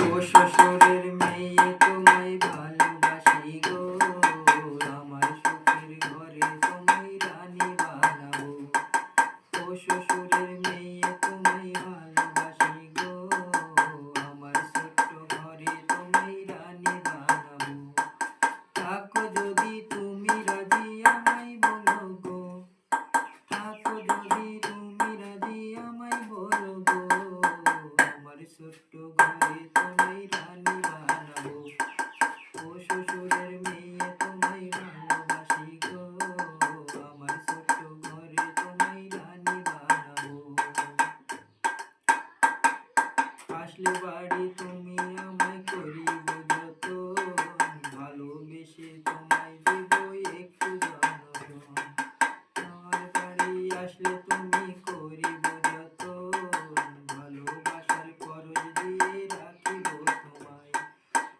ও শ্বশুরের মেয়ে তোমায় ভালোবাসি গো, আমার সুখের ঘরে তোমায় রানী বানাবো। ও শ্বশুরের মেয়ে তোমায় ভালোবাসি গো, আমার ছোট্ট ঘরে তোমায় রানী বানাবো। থাকো যদি তুমি রাজি আমায় বলো গো, থাকো যদি তুমি রাজি আমায় বলো গো, আমার ছোট্ট ঘরে তোমায় রানী বানাবো। ও শ্বশুরের মেয়ে তোমায় ভালোবাসি গো, আমার ছোট্ট ঘরে তোমায় রানী বানাবো। আসলে বাড়ি তুমি আমায় করিব যতন, ভালোবেসে তোমায় দেব একটু জনগণ। আমার বাড়ি আসলে তুমি করিব যতন, ভালোবাসার খরচ দিয়ে রাখিব তোমায়।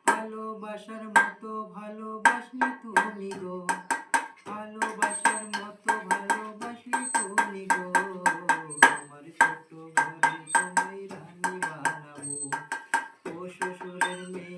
ভালোবাসার মতো ভালোবাসলে তুমি গো, ভালোবাসার মতো ভালোবাসলে তুমি গো, আমার ছোট ঘরে তোমায় রানী বানাবো। ও শ্বশুরের মেয়ে